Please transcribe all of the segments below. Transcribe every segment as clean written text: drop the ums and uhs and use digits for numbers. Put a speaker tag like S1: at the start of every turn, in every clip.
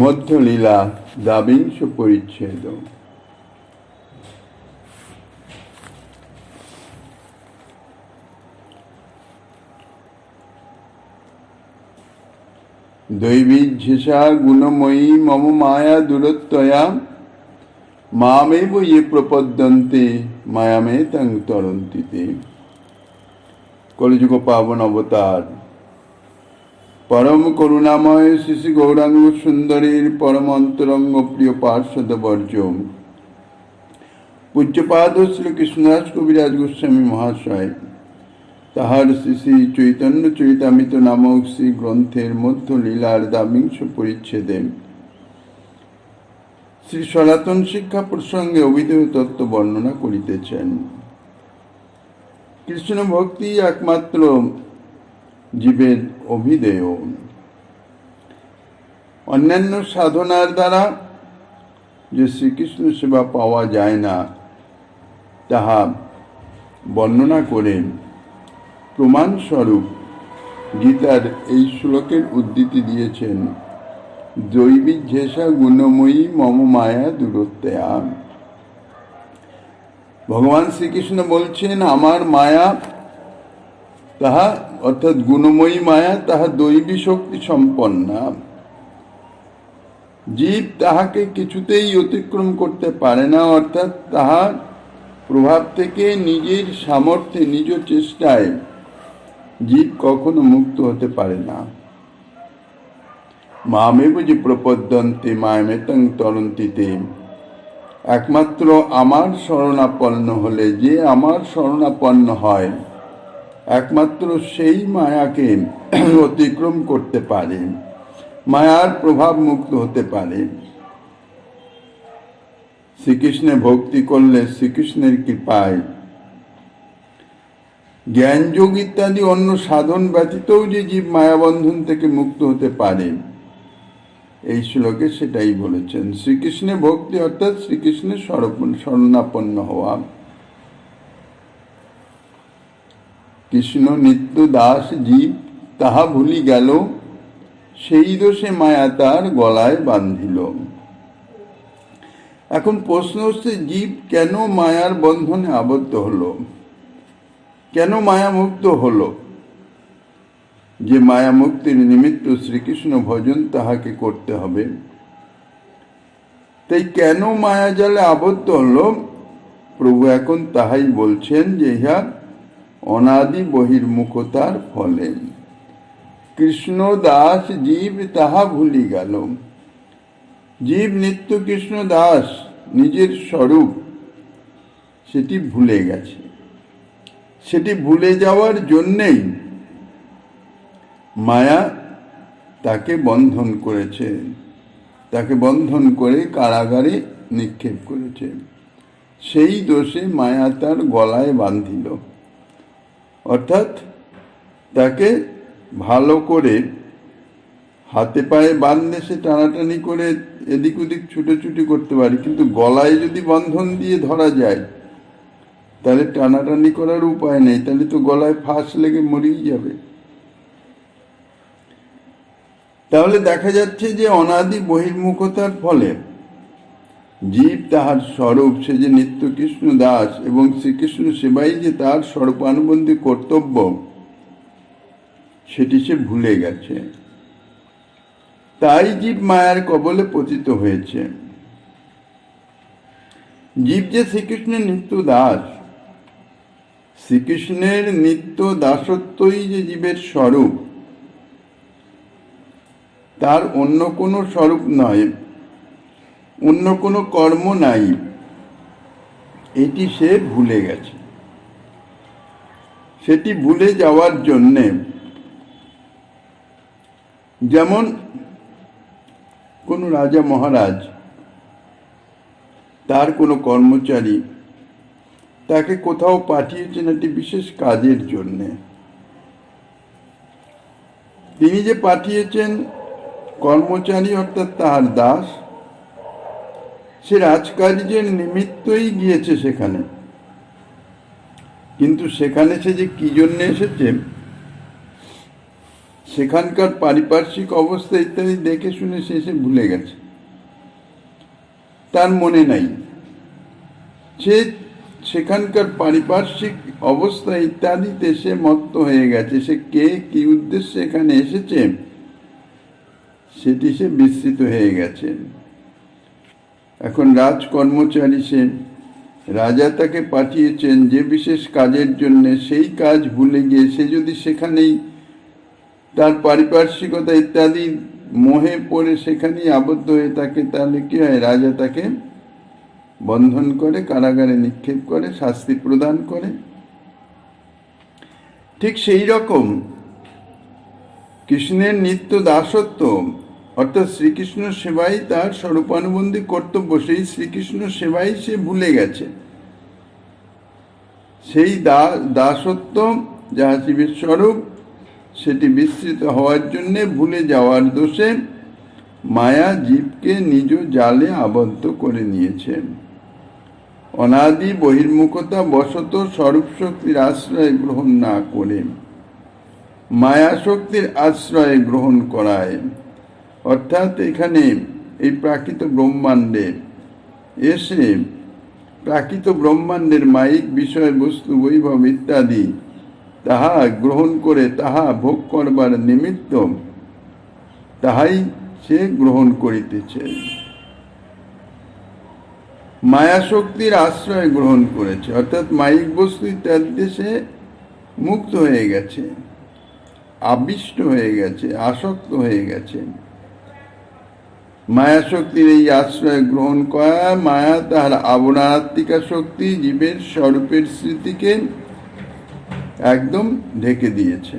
S1: মধ্যলীলা দ্বাবিংশ পরিচ্ছেদ। দৈবীঝেষা গুণময়ী মম মায়া দূরত্বয়া মামেব ইয়ে প্রপদ্যন্তে মায়ামেতাং তরন্তি তে। কলিযুগ পাবন অবতার পরম করুণাময় শ্রী শ্রী গৌরাঙ্গ সুন্দরীর পরম অন্তরঙ্গ প্রিয় পার্ষদ বর্জ পূজ্যপাদ শ্রী কৃষ্ণদাস কবিরাজ গোস্বামী মহাশয় তাহার শ্রী শ্রী চৈতন্য চরিতামৃত নামক শ্রী গ্রন্থের মধ্য লীলার দ্বাবিংশ পরিচ্ছেদে শ্রী সনাতন শিক্ষা প্রসঙ্গে অভিধেয় তত্ত্ব বর্ণনা করিতেছেন। কৃষ্ণ ভক্তি একমাত্র জীবের অভিধেয়। অন্যান্য সাধনার দ্বারা যে শ্রীকৃষ্ণ সেবা পাওয়া যায় না তাহা বর্ণনা করে প্রমাণস্বরূপ গীতার এই শ্লোকের উদ্ধৃতি দিয়েছেন। দৈবীঝেষা গুণময়ী মম মায়া দূরত্বয়া। ভগবান শ্রীকৃষ্ণ বলছেন আমার মায়া তাহা অর্থাৎ গুণময়ী মায়া তাহা দৈবী শক্তি সম্পন্না। জীব তাহাকে কিছুতেই অতিক্রম করতে পারে না, অর্থাৎ তাহার প্রভাব থেকে নিজের সামর্থ্যে নিজ চেষ্টায় জীব কখনো মুক্ত হতে পারে না। মামেব যে প্রপদ্যন্তে মায়ামেতাং তরন্তি তে। একমাত্র আমার শরণাপন্ন হলে, যে আমার শরণাপন্ন হয়, একমাত্র সেই মায়াকে অতিক্রম করতে পারে, মায়ার প্রভাব মুক্ত হতে পারে। শ্রীকৃষ্ণে ভক্তি করলে শ্রীকৃষ্ণের কৃপায় জ্ঞানযোগ ইত্যাদি অন্য সাধন ব্যতীতও যে জীব মায়াবন্ধন থেকে মুক্ত হতে পারে, এই শ্লোকে সেটাই বলেছেন। শ্রীকৃষ্ণে ভক্তি অর্থাৎ শ্রীকৃষ্ণের শরণাপন্ন হওয়া। কৃষ্ণ নিত্য দাস জীব তাহা ভুলি গেল, সেই দোষে মায়া তার গলায় বাঁধিল। এখন প্রশ্ন হচ্ছে, জীব কেন মায়ার বন্ধনে আবদ্ধ হলো, কেন মায়া মুক্ত হলো? যে মায়া মুক্তির নিমিত্ত শ্রীকৃষ্ণ ভজন তাহাকে করতে হবে। তাই কেন মায়া জালে আবদ্ধ হলো, প্রভু এখন তাহাই বলছেন যে ইহা অনাদি বহির্মুখতার ফলে। কৃষ্ণ দাস জীব তাহা ভুলি গেল। জীব নিত্য কৃষ্ণ দাস, নিজের স্বরূপ সেটি ভুলে গেছে। সেটি ভুলে যাওয়ার জন্যেই মায়া তাকে বন্ধন করেছে, তাকে বন্ধন করে কারাগারে নিক্ষেপ করেছে। সেই দোষে মায়া তার গলায় বাঁধিল, অর্থাৎ তাকে ভালো করে হাতে পায়ে বাঁধলে সে টানাটানি করে এদিক ওদিক ছুটোছুটি করতে পারে, কিন্তু গলায় যদি বন্ধন দিয়ে ধরা যায় তাহলে টানাটানি করার উপায় নেই, তাহলে তো গলায় ফাঁস লেগে মরেই যাবে। তাহলে দেখা যাচ্ছে যে অনাদি বহির্মুখতার ফলে জীব তাহার স্বরূপ, সে যে নিত্য কৃষ্ণ দাস এবং শ্রীকৃষ্ণ সেবাই যে তার স্বরূপানুবন্ধী কর্তব্য, সেটি সে ভুলে গেছে। তাই জীব মায়ার কবলে পতিত হয়েছে। জীব যে শ্রীকৃষ্ণের নিত্য দাস, শ্রীকৃষ্ণের নিত্য দাসত্বই যে জীবের স্বরূপ, তার অন্য কোনো স্বরূপ নয়, অন্য কোনো কর্ম নাই, এটি সে ভুলে গেছে। সেটি ভুলে যাওয়ার জন্যে, যেমন কোনো রাজা মহারাজ তার কোনো কর্মচারী তাকে কোথাও পাঠিয়েছেন একটি বিশেষ কাজের জন্যে। তিনি যে পাঠিয়েছেন কর্মচারী অর্থাৎ তাহার দাস, সে রাজকার্যের নিমিত্তই গিয়েছে সেখানে, কিন্তু সেখানে সে যে কি জন্য এসেছে সেখানকার পারিপার্শ্বিক অবস্থা ইত্যাদি দেখে শুনে শেষে ভুলে গেছে, তার মনে নাই। সে সেখানকার পারিপার্শ্বিক অবস্থা ইত্যাদিতে সে মত্ত হয়ে গেছে। সে কে, কি উদ্দেশ্যে এখানে এসেছে সেটি সে বিস্মৃত হয়ে গেছে। এখন রাজকর্মচারী সে, রাজা তাকে পাঠিয়েছেন যে বিশেষ কাজের জন্য, সেই কাজ ভুলে গিয়ে সে যদি সেখানেই তার পারিপার্শ্বিকতা ইত্যাদি মোহে পড়ে সেখানেই আবদ্ধ হয়ে থাকে, তাহলে কি হয়? রাজা তাকে বন্ধন করে, কারাগারে নিক্ষেপ করে, শাস্তি প্রদান করে। ঠিক সেই রকম কৃষ্ণের নিত্য দাসত্ব, অর্থাৎ শ্রীকৃষ্ণ সেবাই তার স্বরূপানুবন্ধী কর্তব্য। সেই শ্রীকৃষ্ণ সেবাই সে ভুলে গেছে। সেই দাসত্ব যাহা শিবের স্বরূপ, সেটি বিস্মৃত হওয়ার জন্য, ভুলে যাওয়ার দোষে মায়া জীবকে নিজ জালে আবদ্ধ করে নিয়েছে। অনাদি বহির্মুখতা বশত স্বরূপ শক্তির আশ্রয় গ্রহণ না করে মায়া শক্তির আশ্রয় গ্রহণ করায়, অর্থাৎ এখানে এই প্রাকৃত ব্রহ্মাণ্ডে এসে প্রাকৃত ব্রহ্মাণ্ডের মায়িক বিষয়বস্তু, বৈভব ইত্যাদি তাহা গ্রহণ করে তাহা ভোগ করবার নিমিত্ত তাহাই সে গ্রহণ করিতেছে। মায়া শক্তির আশ্রয় গ্রহণ করেছে, অর্থাৎ মায়িক বস্তু ইত্যাদিতে সে মুক্ত হয়ে গেছে, আবিষ্ট হয়ে গেছে, আসক্ত হয়ে গেছে। মায়া শক্তির এই আশ্রয় গ্রহণ করা, মায়া তাহার আবরণাত্মিকা শক্তি জীবের স্বরূপের স্মৃতিকে একদম ঢেকে দিয়েছে।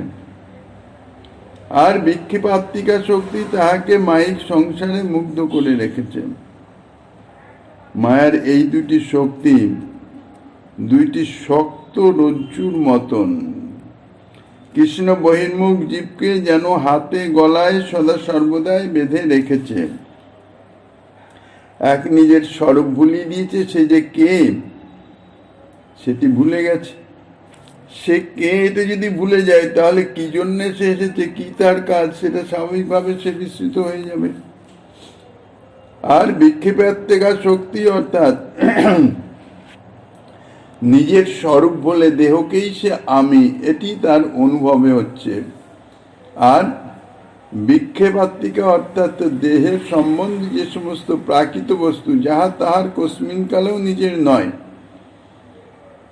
S1: আর বিক্ষেপাত্মিকা শক্তি তাহাকে মায়িক সংসারে মুগ্ধ করে রেখেছে। মায়ার এই দুটি শক্তি দুইটি শক্ত রজ্জুর মতন। কৃষ্ণ বহির্মুখ জীবকে যেন হাতে গলায় সদা সর্বদাই বেঁধে রেখেছে। এক নিজের স্বরূপ ভুলিয়ে দিয়েছে, সে যে কে সেটি ভুলে গেছে। সে কে এটা যদি ভুলে যায়, তাহলে কি জন্যে সে এসেছে, কি তার কাজ, সেটা স্বাভাবিকভাবে সে বিস্মৃত হয়ে যাবে। আর বিক্ষেপাত্মিকা শক্তি, অর্থাৎ নিজের স্বরূপ বলে দেহকেই সে আমি, এটি তার অনুভবে হচ্ছে। আর বিক্ষেপাত্মিকা অর্থাৎ দেহের সম্বন্ধে যে সমস্ত প্রাকৃত বস্তু, যাহা তাহার কস্মিন কালেও নিজের নয়,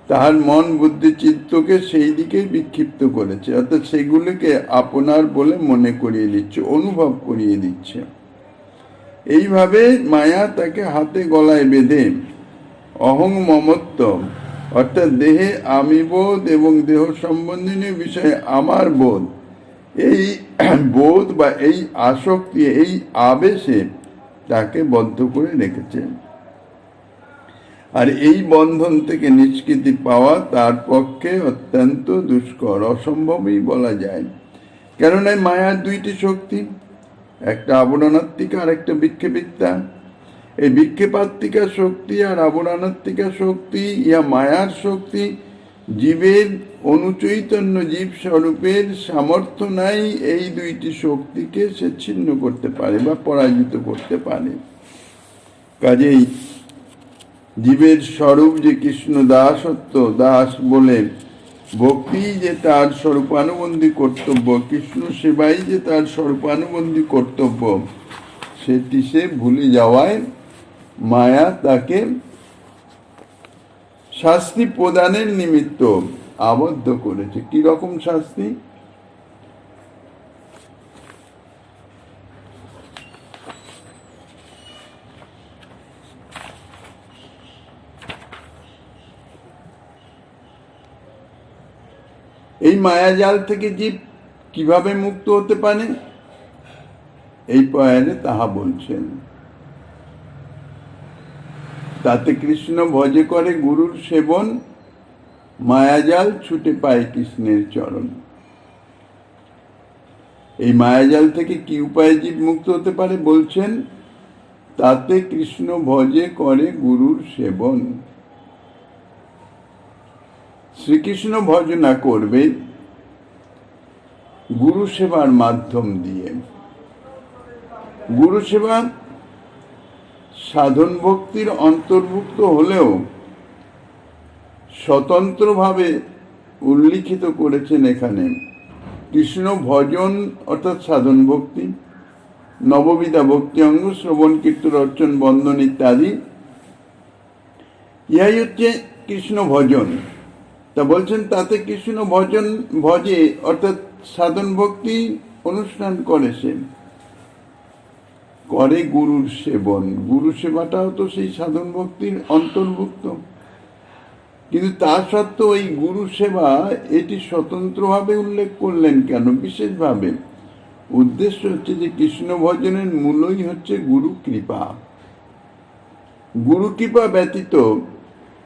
S1: তাহার মন বুদ্ধি চিত্তকে সেই দিকে বিক্ষিপ্ত করেছে, অর্থাৎ সেগুলিকে আপনার বলে মনে করিয়ে দিচ্ছে, অনুভব করিয়ে দিচ্ছে। এইভাবে মায়া তাকে হাতে গলায় বেঁধে অহং মমত্ব, অর্থাৎ দেহে আমি বোধ এবং দেহ সম্বন্ধীয় বিষয়ে আমার বোধ, এই বোধ বা এই আসক্তি, এই আবেশে তাকে বদ্ধ করে রেখেছে। আর এই বন্ধন থেকে নিষ্কৃতি পাওয়া তার পক্ষে অত্যন্ত দুষ্কর, অসম্ভবই বলা যায়। কেননা মায়ার দুইটি শক্তি, একটা আবরণাত্মিকা আর একটা বিক্ষেপিতা। এই বিক্ষেপাত্মিকা শক্তি আর আবরণাত্মিকা শক্তি, ইহা মায়ার শক্তি, জীবের অনুচৈতন্য জীব স্বরূপের সামর্থ্য নাই এই দুইটি শক্তিকে সে ছিন্ন করতে পারে বা পরাজিত করতে পারে। কাজেই জীবের স্বরূপ যে কৃষ্ণ দাসত্ব, দাস বলে ভক্তি যে তার স্বরূপানুবন্ধী কর্তব্য, কৃষ্ণ সেবাই যে তার স্বরূপানুবন্ধী কর্তব্য, সেটি সে ভুলে যাওয়ায় মায়া তাকে শাস্তি প্রদানের নিমিত্ত আবদ্ধ করেছে। কি রকম শাস্তি? এই মায়াজাল থেকে জীব কিভাবে মুক্ত হতে পারে, এই পয়ারে তাহা বলছেন। তাতে কৃষ্ণ ভজে করে গুরুর সেবন, মায়াজাল ছুটে পায় কৃষ্ণের চরণ। এই মায়াজাল থেকে কি উপায়ে জীব মুক্ত হতে পারে বলছেন, তাতে কৃষ্ণ ভজে করে গুরুর সেবন। শ্রীকৃষ্ণ ভজনা করবে, গুরু সেবার মাধ্যম দিয়ে। গুরু সেবা সাধন ভক্তির অন্তর্ভুক্ত হলেও স্বতন্ত্রভাবে উল্লিখিত করেছেন এখানে কৃষ্ণ ভজন অর্থাৎ সাধন ভক্তি, নববিধা ভক্তি অঙ্গ, শ্রবণ কীর্তন অর্চন বন্দন ইত্যাদি। ইহাই হচ্ছে কৃষ্ণ ভজন। তা বলছেন তাতে কৃষ্ণ ভজন ভজে অর্থাৎ সাধন ভক্তি অনুষ্ঠান করে, সে করে গুরুর সেবন। গুরু সেবাটাও তো সেই সাধন ভক্তির অন্তর্ভুক্ত। কিন্তু তা সত্ত্বেও এই গুরু সেবা এটি স্বতন্ত্রভাবে উল্লেখ করলেন কেন, বিশেষভাবে? উদ্দেশ্য হচ্ছে যে কৃষ্ণ ভজনের মূলই হচ্ছে গুরু কৃপা। গুরু কৃপা ব্যতীত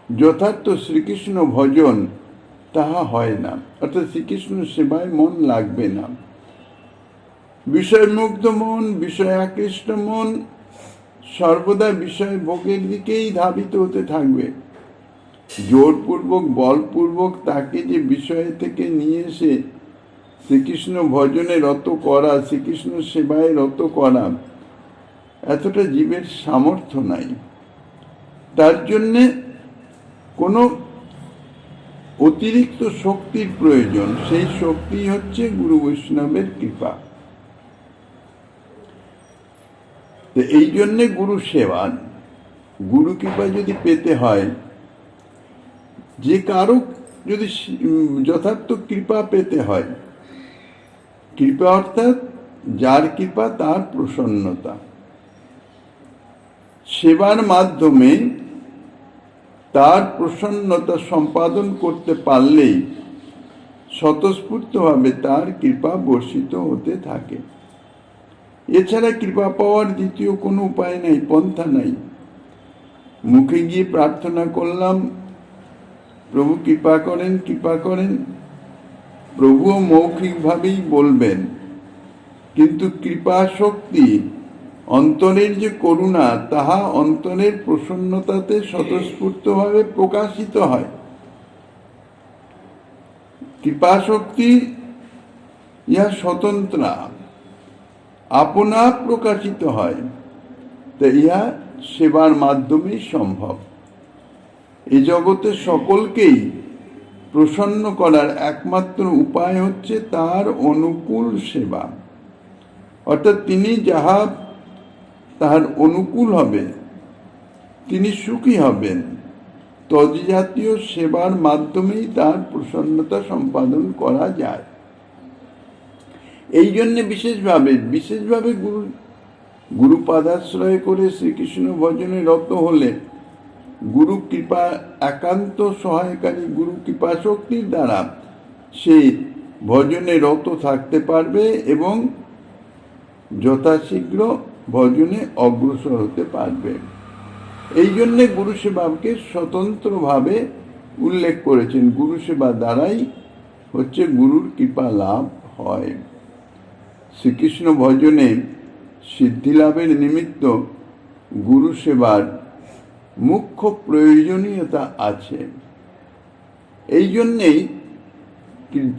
S1: যথার্থ শ্রীকৃষ্ণ ভজন তাহা হয় না, অর্থাৎ শ্রীকৃষ্ণ সেবায় মন লাগবে না। বিষয়মুগ্ধ মন, বিষয় আকৃষ্ট মন সর্বদা বিষয় ভোগের দিকেই ধাবিত হতে থাকবে। জোরপূর্বক বলপূর্বক তাকে যে বিষয় থেকে নিয়ে এসে শ্রীকৃষ্ণ ভজনে রত করা, শ্রীকৃষ্ণ সেবায় রত করা, এতটা জীবের সামর্থ্য নাই। তার জন্যে কোনো অতিরিক্ত শক্তির প্রয়োজন। সেই শক্তি হচ্ছে গুরু বৈষ্ণবের কৃপা। তো এই জন্যে গুরু সেবা, গুরু কৃপা যদি পেতে হয়, যে কারো যদি যথার্থ কৃপা পেতে হয়, কৃপা অর্থাৎ যার কৃপা তার প্রসন্নতা, সেবার মাধ্যমে তার প্রসন্নতা সম্পাদন করতে পারলেই স্বতঃস্ফূর্তভাবে তার কৃপা বর্ষিত হতে থাকে। এছাড়া কৃপা পাওয়ার দ্বিতীয় কোনো উপায় নাই, পন্থা নাই। মুখে গিয়ে প্রার্থনা করলাম প্রভু কৃপা করেন, কৃপা করেন, প্রভুও মৌখিকভাবেই বলবেন, কিন্তু কৃপা শক্তি, অন্তরের যে করুণা, তাহা অন্তরের প্রসন্নতাতে স্বতঃস্ফূর্তভাবে প্রকাশিত হয়। কৃপা শক্তি ইহা স্বতন্ত্রা, আপনা প্রকাশিত হয়। তা ইহা সেবার মাধ্যমেই সম্ভব। এই জগতে সকলকেই প্রসন্ন করার একমাত্র উপায় হচ্ছে তার অনুকূল সেবা, অর্থাৎ তিনি যাহা তাহার অনুকূল হবে, তিনি সুখী হবেন, তদ্জাতীয় সেবার মাধ্যমেই তার প্রসন্নতা সম্পাদন করা যায়। এই জন্যে বিশেষভাবে গুরু পাদাশ্রয় করে শ্রীকৃষ্ণ ভজনে রত হলে গুরু কৃপা একান্ত সহায়কারী গুরু কৃপা শক্তির দ্বারা সে ভজনে রত থাকতে পারবে এবং যথাশীঘ্র ভজনে অগ্রসর হতে পারবে। এই জন্যে গুরু সেবাকে স্বতন্ত্রভাবে উল্লেখ করেছেন। গুরু সেবা দ্বারাই হচ্ছে গুরুর কৃপা লাভ হয়। শ্রীকৃষ্ণ ভজনে সিদ্ধি লাভের নিমিত্ত গুরু সেবার মুখ্য প্রয়োজনীয়তা আছে। এই জন্যেই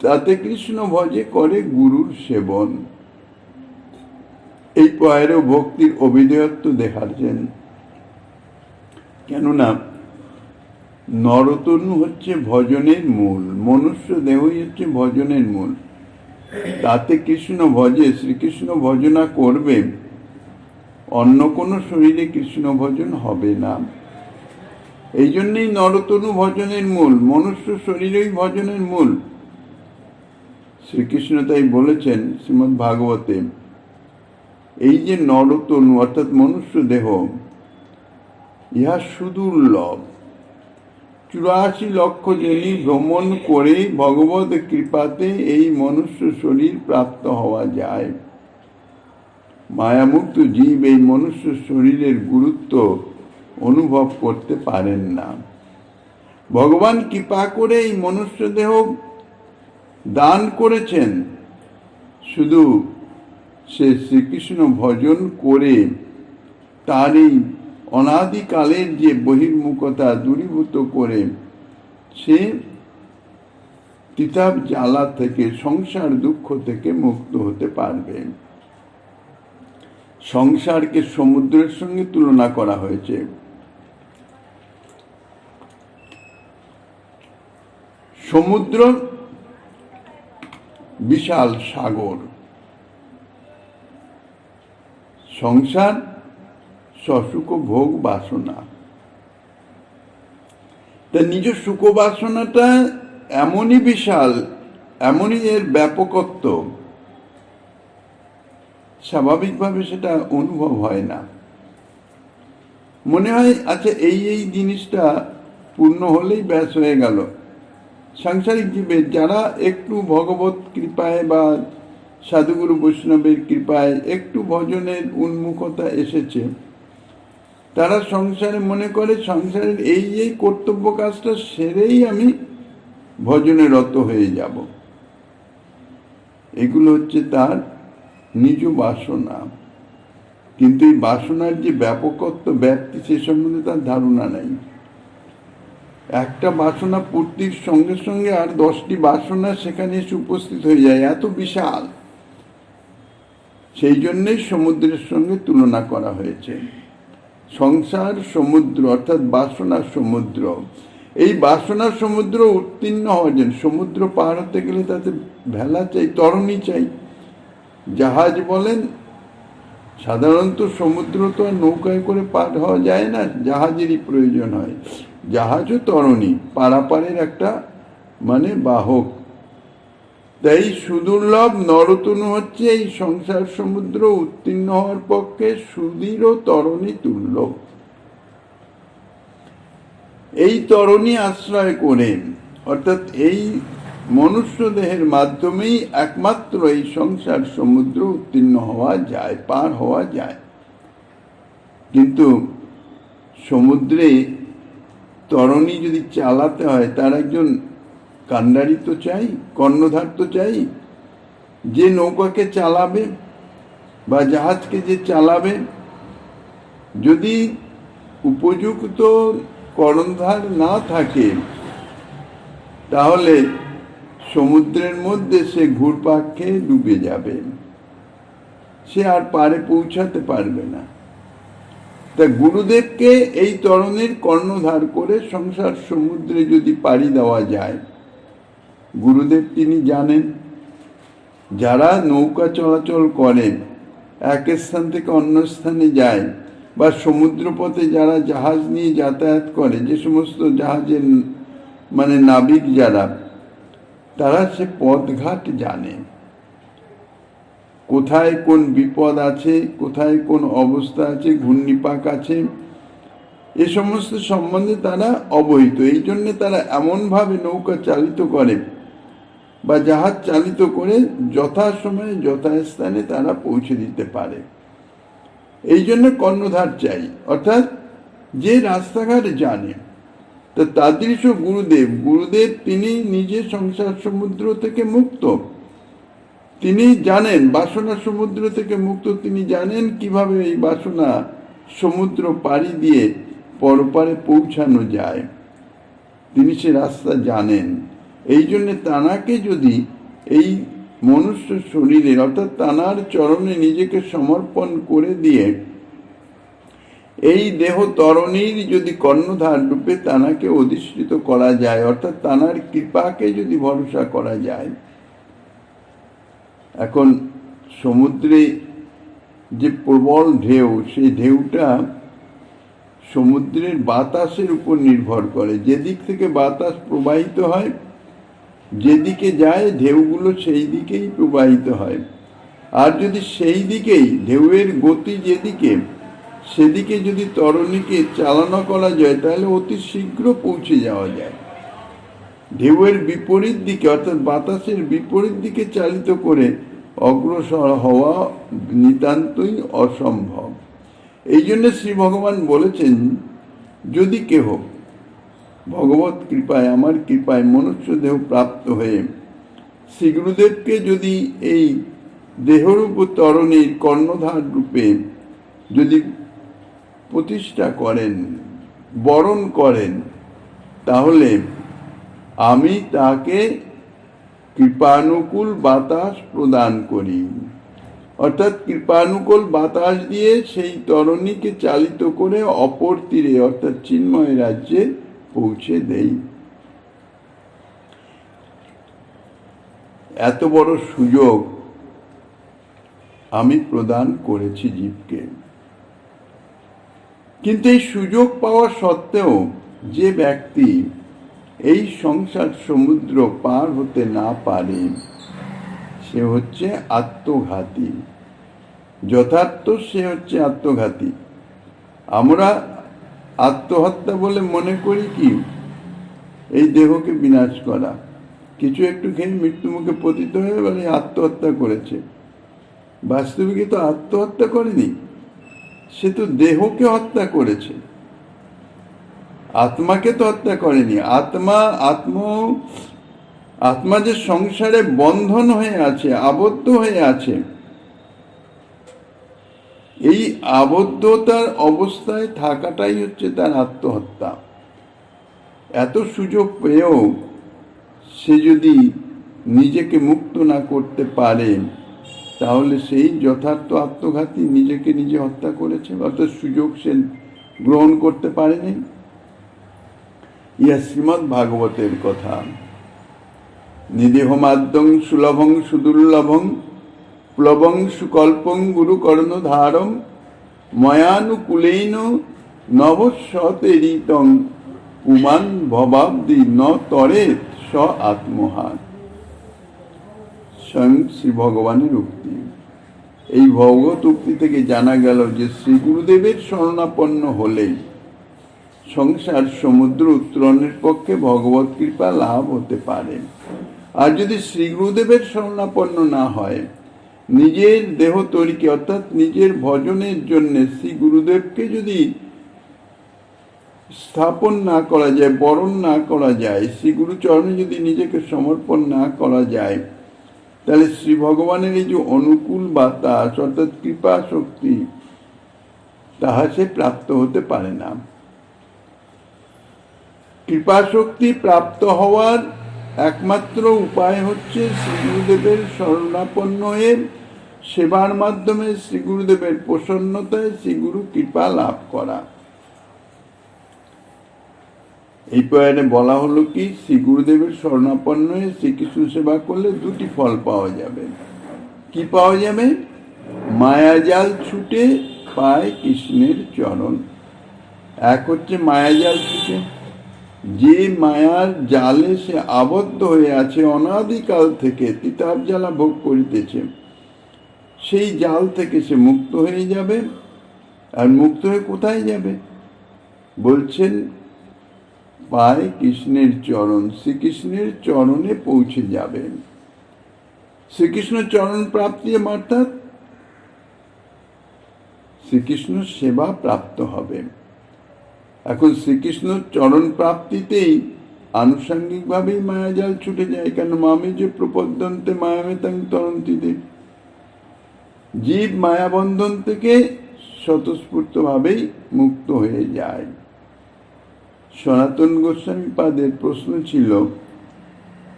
S1: তাতে কৃষ্ণ ভজে করে গুরুর সেবন। এই পয়েরও ভক্তির অবিধেয়ত্ব দেখাচ্ছেন। কেননা নরতনু হচ্ছে ভজনের মূল, মনুষ্য দেহই হচ্ছে ভজনের মূল। তাতে কৃষ্ণ ভজে, শ্রীকৃষ্ণ ভজনা করবে, অন্য কোনো শরীরে কৃষ্ণ ভজন হবে না। এই জন্যই নরতনু ভজনের মূল, মনুষ্য শরীরই ভজনের মূল। শ্রীকৃষ্ণ তাই বলেছেন শ্রীমদ্ ভাগবতে, এই যে নরতনু অর্থাৎ মনুষ্য দেহ, ইহা সুদুর্লভ। 84 লক্ষ জনি ভ্রমণ করে ভগবত কৃপাতে এই মনুষ্য শরীর প্রাপ্ত হওয়া যায়। মায়ামুক্ত জীব এই মনুষ্য শরীরের গুরুত্ব অনুভব করতে পারেন না। ভগবান কৃপা করে এই মনুষ্য দেহ দান করেছেন, শুধু সে শ্রীকৃষ্ণ ভজন করে তার এই অনাদিকালের যে বহির্মুখতা দূরীভূত করে সে তিতাব জ্বালা থেকে, সংসার দুঃখ থেকে মুক্ত হতে পারবে। সংসারকে সমুদ্রের সঙ্গে তুলনা করা হয়েছে। সমুদ্র বিশাল সাগর, সংসার সসুখ ভোগ বাসনা। তা নিজ সুখ বাসনাটা এমনই বিশাল, এমনই এর ব্যাপকত্ব, স্বাভাবিকভাবে সেটা অনুভব হয় না। মনে হয় আচ্ছা এই জিনিসটা পূর্ণ হলেই ব্যাস হয়ে গেল। সাংসারিক জীবের যারা একটু ভগবত কৃপায় বা সাধুগুরু বৈষ্ণবের কৃপায় একটু ভজনের উন্মুখতা এসেছে, তারা সংসারে মনে করে সংসারের এই কর্তব্য কাজটা সেরেই আমি ভজনে রত হয়ে যাব। এগুলো হচ্ছে তার নিজ বাসনা, কিন্তু এই বাসনার যে ব্যাপকত্ব, ব্যাপ্তি, সে সম্বন্ধে তার ধারণা নেই। একটা বাসনা পূর্তির সঙ্গে সঙ্গে আর 10টি বাসনা সেখানে এসে উপস্থিত হয়ে যায়, এত বিশাল। সেই জন্যই সমুদ্রের সঙ্গে তুলনা করা হয়েছে। সংসার সমুদ্র অর্থাৎ বাসনার সমুদ্র। এই বাসনার সমুদ্র উত্তীর্ণ হওয়ার জন্য, সমুদ্র পার হতে গেলে তাতে ভেলা চাই, তরণী চাই। জাহাজ বলেন, সাধারণত সমুদ্র তো আর নৌকায় করে পার হওয়া যায় না, জাহাজেরই প্রয়োজন হয়। জাহাজও তরণী, পারাপারের একটা বাহক। তাই সুদুর্লভ নরতনু হচ্ছে এই সংসার সমুদ্র উত্তীর্ণ হওয়ার পক্ষে সুদৃঢ় তরণী তুল্য। এই তরণী আশ্রয় করে, অর্থাৎ এই মনুষ্য দেহের মাধ্যমেই একমাত্র এই সংসার সমুদ্র উত্তীর্ণ হওয়া যায়, পার হওয়া যায়। কিন্তু সমুদ্রে তরণী যদি চালাতে হয়, তার একজন কান্ডারি তো চাই, কর্ণধার তো চাই, যে নৌকাকে চালাবে বা জাহাজকে যে চালাবে। যদি উপযুক্ত কর্ণধার না থাকে, তাহলে সমুদ্রের মধ্যে সে ঘুরপাক খেয়ে ডুবে যাবে, সে আর পারে পৌঁছাতে পারবে না। তা গুরুদেবকে এই তরণের কর্ণধার করে সংসার সমুদ্রে যদি পাড়ি দেওয়া যায়, গুরুদেব তিনি জানেন। যারা নৌকা চলাচল করেন, এক স্থান থেকে অন্য স্থানে যায়, বা সমুদ্রপথে যারা জাহাজ নিয়ে যাতায়াত করে, যে সমস্ত জাহাজের নাবিক যারা, তারা সে পথঘাট জানে, কোথায় কোন বিপদ আছে, কোথায় কোন অবস্থা আছে, ঘূর্ণিপাক আছে, এ সমস্ত সম্বন্ধে তারা অবহিত। এই জন্যে তারা এমনভাবে নৌকা চালিত করে বা জাহাজ চালিত করে যথাসময়ে যথাস্থানে তারা পৌঁছে দিতে পারে। এই জন্য কর্ণধার চাই, অর্থাৎ যে রাস্তাঘাট জানে। তো তাদৃশ গুরুদেব তিনি নিজে সংসার সমুদ্র থেকে মুক্ত, তিনি জানেন বাসনা সমুদ্র থেকে মুক্ত, তিনি জানেন কিভাবে এই বাসনা সমুদ্র পাড়ি দিয়ে পরপারে পৌঁছানো যায়, তিনি সে রাস্তা জানেন। এই জন্যে তানাকে যদি এই মনুষ্য শরীরের, অর্থাৎ তানার চরণে নিজেকে সমর্পণ করে দিয়ে এই দেহ তরণীর যদি কর্ণধার রূপে তানাকে অধিষ্ঠিত করা যায়, অর্থাৎ তানার কৃপাকে যদি ভরসা করা যায়। এখন সমুদ্রে যে প্রবল ঢেউ, সেই ঢেউটা সমুদ্রের বাতাসের উপর নির্ভর করে। যেদিক থেকে বাতাস প্রবাহিত হয়, যেদিকে যায় ঢেউগুলো সেই দিকেই প্রবাহিত হয়। আর যদি সেই দিকেই ঢেউয়ের গতি যেদিকে, সেদিকে যদি তরণীকে চালনা করা যায়, তাহলে অতি শীঘ্র পৌঁছে যাওয়া যায়। ঢেউয়ের বিপরীত দিকে, অর্থাৎ বাতাসের বিপরীত দিকে চালিত করে অগ্রসর হওয়া নিতান্তই অসম্ভব। এই জন্য শ্রী ভগবান বলেছেন, যদি কেহ ভগবত কৃপায়, আমার কৃপায় মনুষ্য দেহ প্রাপ্ত হয়ে শ্রী গুরুদেবকে যদি এই দেহরূপ তরণীর কর্ণধার রূপে যদি প্রতিষ্ঠা করেন, বরণ করেন, তাহলে আমি তাকে কৃপানুকূল বাতাস প্রদান করি। অর্থাৎ কৃপানুকূল বাতাস দিয়ে সেই তরণীকে চালিত করে অপর তীরে অর্থাৎ চিন্ময় রাজ্যে পৌঁছে দেই। এত বড় সুযোগ আমি প্রদান করেছি জীবকে। কিন্তু এই সুযোগ পাওয়া সত্ত্বেও যে ব্যক্তি এই সংসার সমুদ্র পার হতে না পারে সে হচ্ছে আত্মঘাতী। যথার্থ সে হচ্ছে আত্মঘাতী। আমরা আত্মহত্যা বলে মনে করি কি এই দেহকে বিনাশ করা, কিছু একটু খেয়ে মৃত্যুমুখে পতিত হয়ে বলে আত্মহত্যা করেছে। বাস্তবিক তো আত্মহত্যা করেনি, সে তো দেহকে হত্যা করেছে, আত্মাকে তো হত্যা করেনি। আত্মা যে সংসারে বন্ধন হয়ে আছে, আবদ্ধ হয়ে আছে, এই আবদ্ধতার অবস্থায় থাকাটাই হচ্ছে তার আত্মহত্যা। এত সুযোগ পেয়েও সে যদি নিজেকে মুক্ত না করতে পারে তাহলে সেই যথার্থ আত্মঘাতী, নিজেকে নিজে হত্যা করেছে, অর্থাৎ সুযোগ সে গ্রহণ করতে পারেনি। ইহা শ্রীমদ্ ভাগবতের কথা। নিদেহমাদ্যং সুলভং সুদুর্লভং প্লবং সুকল্পং গুরুকর্ণধারম ময়ানুকূলেন নবস্বতেরিতং পুমান ভবাব্দি ন তরেত স আত্মহান। স্বয়ং শ্রী ভগবানের উক্তি। এই ভগবত উক্তি থেকে জানা গেল যে শ্রী গুরুদেবের শরণাপন্ন হলেই সংসার সমুদ্র উত্তরণের পক্ষে ভগবত কৃপা লাভ হতে পারে। আর যদি শ্রী গুরুদেবের শরণাপন্ন না হয়, নিজের দেহ তৈরিকে অর্থাৎ নিজের ভজনের জন্য শ্রী গুরুদেবকে যদি স্থাপন না করা যায়, বরণ না করা যায়, শ্রী গুরুচরণে যদি নিজেকে সমর্পণ না করা যায়, তাহলে শ্রী ভগবানের এই যে অনুকূল বাতাস অর্থাৎ কৃপা শক্তি, তাহা সে প্রাপ্ত হতে পারে না। কৃপা শক্তি প্রাপ্ত হওয়ার একমাত্র উপায় হচ্ছে শ্রী গুরুদেবের শরণাপন্ন হয়ে সেবার মাধ্যমে শ্রী গুরুদেবের প্রসন্নতায় শ্রী গুরু কৃপা লাভ করা। এই পয়েন্টে বলা হলো কি, শ্রী গুরুদেবের শরণাপন্ন হয়ে শ্রীকৃষ্ণ সেবা করলে দুটি ফল পাওয়া যাবে। কি পাওয়া যাবে? মায়াজাল ছুটে পায় কৃষ্ণের চরণ। এক হচ্ছে মায়াজাল ছুটে, যে মায়ার জালে সে আবদ্ধ হয়ে আছে অনাদিকাল থেকে, তিতাব জ্বালা ভোগ করিতেছে, সেই জাল থেকে সে মুক্ত হয়ে যাবে। আর মুক্ত হয়ে কোথায় যাবে? বলছেন পায় কৃষ্ণের চরণ, শ্রীকৃষ্ণের চরণে পৌঁছে যাবে। শ্রীকৃষ্ণ চরণ প্রাপ্তি অর্থাৎ শ্রীকৃষ্ণ সেবা প্রাপ্ত হবে। এখন শ্রীকৃষ্ণ চরণ প্রাপ্তিতেই আনুষঙ্গিকভাবেই মায়াজাল ছুটে যায়। কেন? মামে যে প্রপদ্যন্তে মায়ামেতাং তরন্তিতে, জীব মায়াবন্ধন থেকে স্বতঃস্ফূর্তভাবেই মুক্ত হয়ে যায়। সনাতন গোস্বামী পাদের প্রশ্ন ছিল,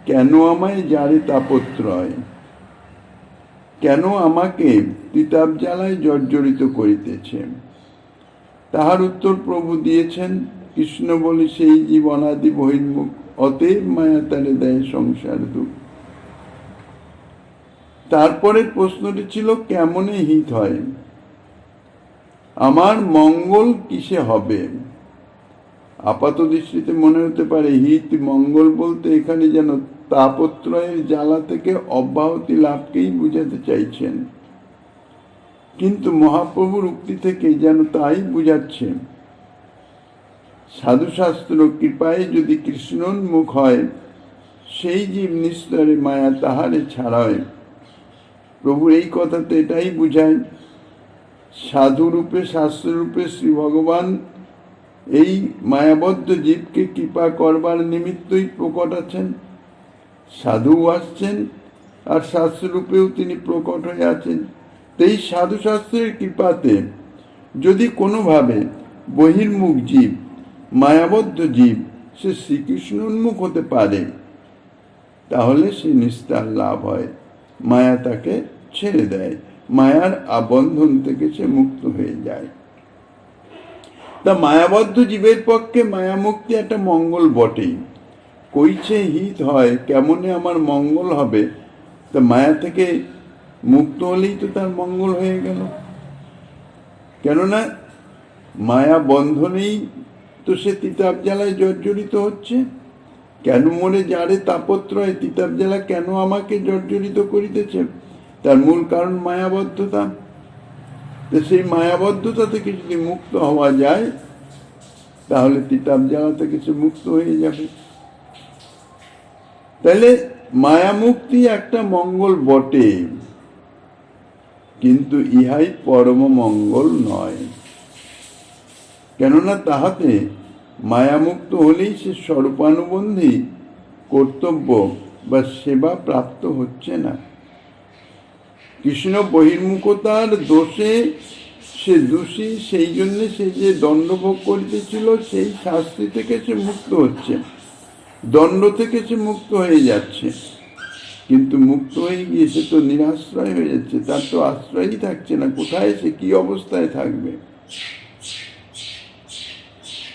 S1: কেন আমায় জারে তাপত্রয়, কেন আমাকে তিতাব জ্বালায় জর্জরিত করিতেছে? তাহার উত্তর প্রভু দিয়েছেন, কৃষ্ণ বলে সেই জীব অনাদি বহির্মুখ, অতএব মায়া তারে দেয় সংসার দুঃখ। তারপরে প্রশ্নটি ছিল, কেমনে হিত হয়? আমার মঙ্গল কিসে হবে? আপাত দৃষ্টিতে মনে হতে পারে হিত মঙ্গল বলতে এখানে যেন তাপত্রয়ের জ্বালা থেকে অব্যাহতি লাভকেই বুঝাতে চাইছেন, কিন্তু মহাপ্রভুর উক্তি থেকে যেন তাই বুঝাচ্ছেন। সাধুশাস্ত্র কৃপায় যদি কৃষ্ণোন্মুখ হয়, সেই জীব নিস্তরে মায়া তাহারে ছাড়ায়। প্রভুর এই কথাতে এটাই বুঝায়, সাধুরূপে শাস্ত্ররূপে শ্রী ভগবান এই মায়াবদ্ধ জীবকে কৃপা করবার নিমিত্তই প্রকট আছেন। সাধু আসছেন আর শাস্ত্ররূপেও তিনি প্রকট হয়ে আছেন। এই সাধুশাস্ত্রের কৃপাতে যদি কোনোভাবে বহির্মুখ জীব, মায়াবদ্ধ জীব, সে শ্রীকৃষ্ণ উন্মুখ হতে পারে, তাহলে সে নিস্তার লাভ হয়, মায়া তাকে ছেড়ে দেয়, মায়ার আবন্ধন থেকে সে মুক্ত হয়ে যায়। তা মায়াবদ্ধ জীবের পক্ষে মায়ামুক্তি একটা মঙ্গল বটেই। কইছে হিত হয়, কেমনে আমার মঙ্গল হবে? তা মায়া থেকে মুক্ত হলেই তো তার মঙ্গল হয়ে গেল। কেননা মায়া বন্ধনেই তো সে তিতাব জ্বালায় জর্জরিত হচ্ছে। কেন মনে যারে তাপত্রয়, তিতাব জ্বালা কেন আমাকে জর্জরিত করিতেছে? তার মূল কারণ মায়াবদ্ধতা। তো সেই মায়াবদ্ধতা থেকে যদি মুক্ত হওয়া যায়, তাহলে তিতাব জ্বালা থেকে সে মুক্ত হয়ে যাবে। তাহলে মায়ামুক্তি একটা মঙ্গল বটে, কিন্তু ইহাই পরম মঙ্গল নয়। কেননা তাহাতে মায়ামুক্ত হলেই সে স্বরূপানুবন্ধী কর্তব্য বা সেবা প্রাপ্ত হচ্ছে না। কৃষ্ণ বহির্মুখতার দোষে সে দোষী, সেই জন্য সে যে দণ্ডভোগ করিতেছিল সেই শাস্তি থেকে সে মুক্ত হচ্ছে, দণ্ড থেকে সে মুক্ত হয়ে যাচ্ছে। কিন্তু মুক্ত হয়ে গিয়ে সে তো নিরাশ্রয় হয়ে যাচ্ছে, তার তো আশ্রয়ই থাকছে না। কোথায় সে কি অবস্থায় থাকবে?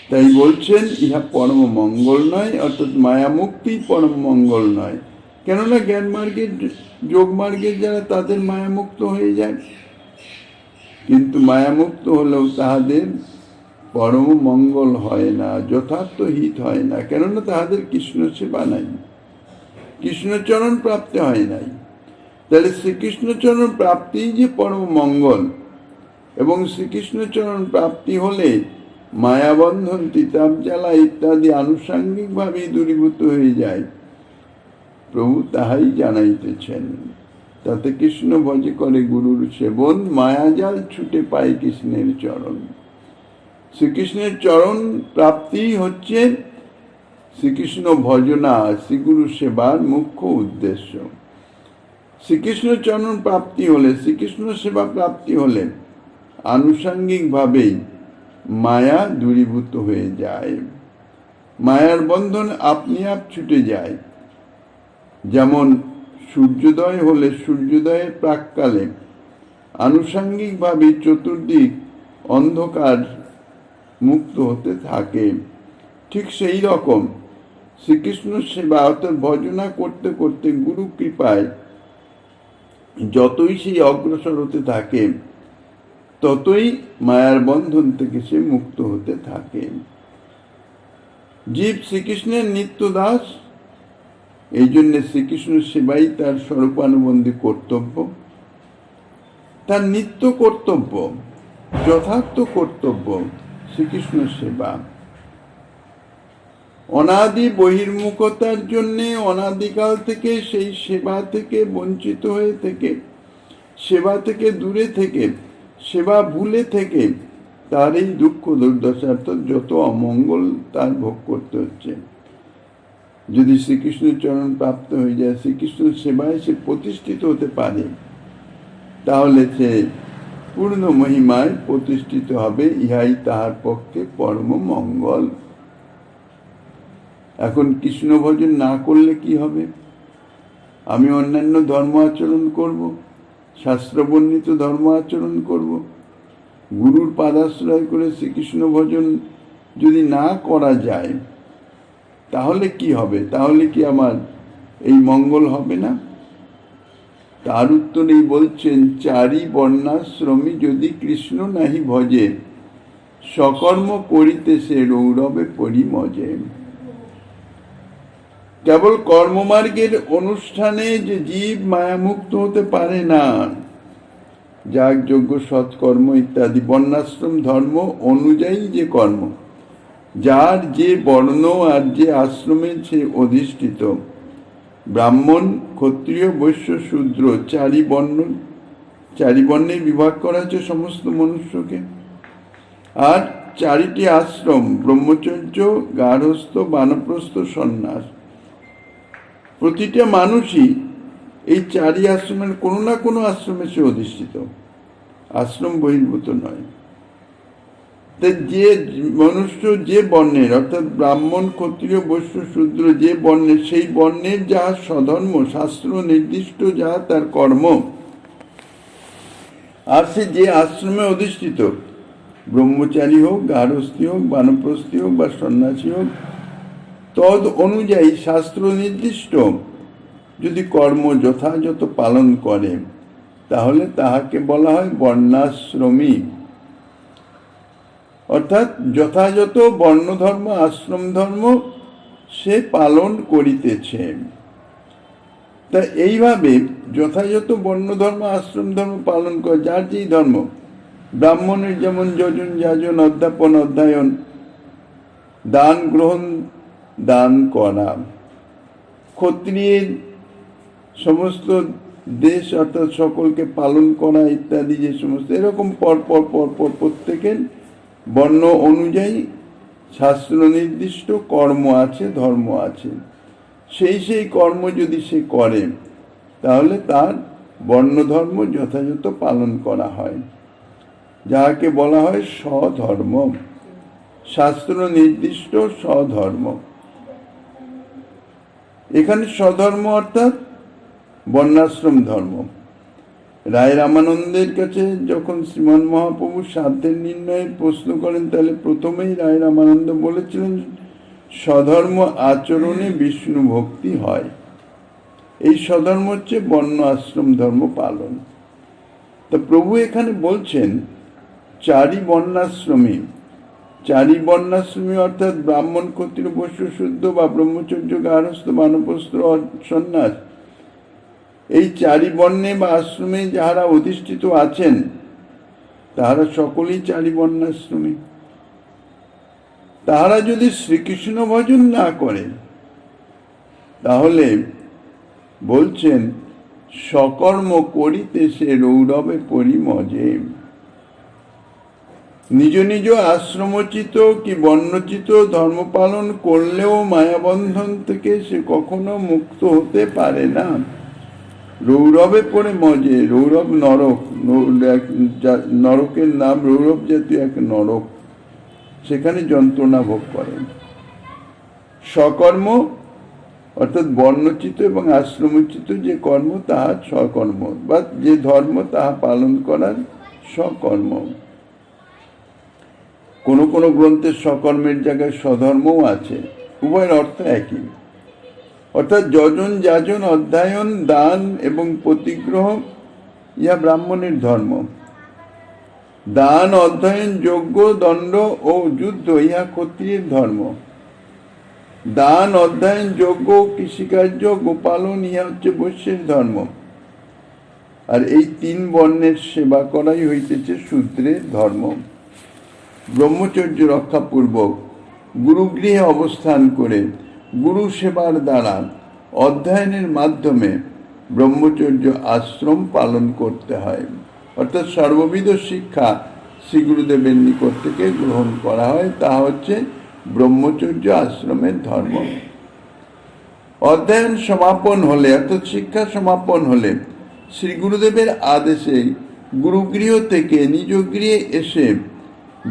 S1: তাই বলছেন ইহা পরম মঙ্গল নয়, অর্থাৎ মায়ামুক্তি পরম মঙ্গল নয়। কেননা জ্ঞান মার্গের, যোগ মার্গের যারা, তাদের মায়ামুক্ত হয়ে যায়, কিন্তু মায়ামুক্ত হলেও তাহাদের পরম মঙ্গল হয় না, যথার্থ হিত হয় না। কেননা তাহাদের কৃষ্ণ সেবা নাই, কৃষ্ণচরণ প্রাপ্তি হয় নাই। তাহলে শ্রীকৃষ্ণচরণ প্রাপ্তি যে পরম মঙ্গল, এবং শ্রীকৃষ্ণচরণ প্রাপ্তি হলে মায়াবন্ধন, তিতাব জ্বালা ইত্যাদি আনুষাঙ্গিকভাবে দূরীভূত হয়ে যায়। প্রভু তাহাই জানাইতেছেন। তাতে কৃষ্ণ ভজে করে গুরুর সেবন, মায়াজাল ছুটে পায় কৃষ্ণের চরণ। শ্রীকৃষ্ণের চরণ প্রাপ্তি হচ্ছে শ্রীকৃষ্ণ ভজনা, শ্রীগুরু সেবার মুখ্য উদ্দেশ্য। শ্রীকৃষ্ণ চরণ প্রাপ্তি হলে, শ্রীকৃষ্ণ সেবা প্রাপ্তি হলে আনুষাঙ্গিকভাবেই মায়া দূরীভূত হয়ে যায়, মায়ার বন্ধন আপনি আপ ছুটে যায়। যেমন সূর্যোদয় হলে সূর্যোদয়ের প্রাককালে আনুষাঙ্গিকভাবে চতুর্দিক অন্ধকার মুক্ত হতে থাকে, ঠিক সেই রকম শ্রীকৃষ্ণ সেবা অর্থাৎ ভজনা করতে করতে গুরু কৃপায় যতই সেই অগ্রসর হতে থাকে, ততই মায়ার বন্ধন থেকে সে মুক্ত হতে থাকে। জীব শ্রীকৃষ্ণের নিত্য দাস, এই জন্য শ্রীকৃষ্ণ সেবাই তার স্বরূপানুবন্ধী কর্তব্য, তার নিত্য কর্তব্য, যথার্থ কর্তব্য শ্রীকৃষ্ণ সেবা। অনাদি বহির্মুখতার জন্য অনাদিকাল থেকে সেই সেবা থেকে বঞ্চিত হয়ে থেকে, সেবা থেকে দূরে থেকে, সেবা ভুলে থেকে তার এই দুঃখ দুর্দশা, অর্থাৎ যত অমঙ্গল তার ভোগ করতে হচ্ছে। যদি শ্রীকৃষ্ণ চরণ প্রাপ্ত হয়ে যায়, শ্রীকৃষ্ণ সেবায় সে প্রতিষ্ঠিত হতে পারে, তাহলে সে পূর্ণ মহিমায় প্রতিষ্ঠিত হবে। ইহাই তাহার পক্ষে পরম মঙ্গল। এখন কৃষ্ণ ভজন না করলে কি হবে? আমি অন্যান্য ধর্ম আচরণ করব, শাস্ত্রবর্ণিত ধর্ম আচরণ করব, গুরুর পাদাশ্রয় করে শ্রীকৃষ্ণ ভজন যদি না করা যায়, তাহলে কি হবে? তাহলে কি আমার এই মঙ্গল হবে না? তার উত্তরেই বলছেন, চারি বর্ণাশ্রমী যদি কৃষ্ণ নাহি ভজে, সকর্ম করিতে সে রৌরবে পরিমজে। কেবল কর্মমার্গের অনুষ্ঠানে যে জীব মায়ামুক্ত হতে পারে না, যাগ যজ্ঞ সৎকর্ম ইত্যাদি বর্ণাশ্রম ধর্ম অনুযায়ী যে কর্ম, যার যে বর্ণ আর যে আশ্রমে সে অধিষ্ঠিত, ব্রাহ্মণ, ক্ষত্রিয়, বৈশ্য, শূদ্র, চারি বর্ণে বিভাগ করা হয়েছে সমস্ত মনুষ্যকে। আর চারিটি আশ্রম, ব্রহ্মচর্য, গার্হস্থ, বানপ্রস্থ, সন্ন্যাস। প্রতিটা মানুষই এই চারি আশ্রমের কোনো না কোনো আশ্রমে সে অধিষ্ঠিত, আশ্রম বহির্ভূত নয়। তা যে মনুষ্য যে বর্ণের, অর্থাৎ ব্রাহ্মণ, ক্ষত্রিয়, বৈশ্য, শূদ্র যে বর্ণের, সেই বর্ণের যাহা স্বধর্ম, শাস্ত্র নির্দিষ্ট যাহা তার কর্ম, আর সে যে আশ্রমে অধিষ্ঠিত, ব্রহ্মচারী হোক, গার্হস্থী হোক, বানপ্রস্থী হোক বা সন্ন্যাসী হোক, তদ অনুযায়ী শাস্ত্র নির্দিষ্ট যদি কর্ম যথাযথ পালন করে, তাহলে তাহাকে বলা হয় বর্ণাশ্রমী। অর্থাৎ যথাযথ বর্ণধর্ম, আশ্রম ধর্ম সে পালন করিতেছে। তা এইভাবে যথাযথ বর্ণধর্ম, আশ্রম ধর্ম পালন করে, যার যেই ধর্ম, ব্রাহ্মণের যেমন যজন, যাজন, অধ্যাপন, অধ্যয়ন, দান গ্রহণ, দান করা, ক্ষত্রিয়ের সমস্ত দেশ অর্থাৎ সকলকে পালন করা ইত্যাদি, যে সমস্ত এরকম পরপর পরপর প্রত্যেকের বর্ণ অনুযায়ী শাস্ত্র নির্দিষ্ট কর্ম আছে, ধর্ম আছে। সেই কর্ম যদি সে করে, তাহলে তার বর্ণধর্ম যথাযথ পালন করা হয়, যাহাকে বলা হয় স্বধর্ম, শাস্ত্র নির্দিষ্ট স্বধর্ম। এখানে স্বধর্ম অর্থাৎ বর্ণাশ্রম ধর্ম। রায় রামানন্দের কাছে যখন শ্রীমান মহাপ্রভু সাধ্যের নির্ণয়ে প্রশ্ন করেন, তাহলে প্রথমেই রায় রামানন্দ বলেছিলেন স্বধর্ম আচরণে বিষ্ণু ভক্তি হয়। এই স্বধর্ম হচ্ছে বর্ণ আশ্রম ধর্ম পালন। তা প্রভু এখানে বলছেন চারি বর্ণাশ্রমী। চারি বর্ণাশ্রমী অর্থাৎ ব্রাহ্মণ, ক্ষত্রিয়, বৈশ্য, শূদ্র বা ব্রহ্মচর্য, গার্হস্থ, বানপ্রস্থ, সন্ন্যাস, এই চারি বর্ণে বা আশ্রমে যাহারা অধিষ্ঠিত আছেন, তাহারা সকলেই চারি বর্ণাশ্রমী। তাহারা যদি শ্রীকৃষ্ণ ভজন না করে, তাহলে বলছেন সকর্ম করিতে সে রৌরবে পরিমজে। নিজ নিজ আশ্রমোচিত কি বর্ণোচিত ধর্ম পালন করলেও মায়াবন্ধন থেকে সে কখনো মুক্ত হতে পারে না। রৌরবে পড়ে মজে। রৌরব নরক, নরকের নাম রৌরব জাতীয় এক নরক, সেখানে যন্ত্রণা ভোগ করেন। সকর্ম অর্থাৎ বর্ণোচিত এবং আশ্রমোচিত যে কর্ম, তাহা সকর্ম, বা যে ধর্ম তাহা পালন করার সকর্ম। কোনো কোনো গ্রন্থে সকর্মের জায়গায় স্বধর্মও আছে, উভয়ের অর্থ একই। অর্থাৎ যজন, যাজন, অধ্যয়ন, দান এবং প্রতিগ্রহ ইহা ব্রাহ্মণের ধর্ম। দান, অধ্যয়ন, যজ্ঞ, দণ্ড ও যুদ্ধ ইহা ক্ষত্রিয়ের ধর্ম। দান, অধ্যয়ন, যজ্ঞ, কৃষিকার্য, গোপালন ইহা হচ্ছে বৈশ্যের ধর্ম। আর এই তিন বর্ণের সেবা করাই হইতেছে শূদ্রের ধর্ম। ব্রহ্মচর্য রক্ষাপূর্বক গুরুগৃহে অবস্থান করে গুরু সেবার দ্বারা অধ্যয়নের মাধ্যমে ব্রহ্মচর্য আশ্রম পালন করতে হয়। অর্থাৎ সর্ববিধ শিক্ষা শ্রী গুরুদেবের নিকট থেকে গ্রহণ করা হয়, তা হচ্ছে ব্রহ্মচর্য আশ্রমের ধর্ম। অধ্যয়ন সমাপন হলে, অর্থাৎ শিক্ষা সমাপন হলে, শ্রী গুরুদেবের আদেশে গুরুগৃহ থেকে নিজ গৃহে এসে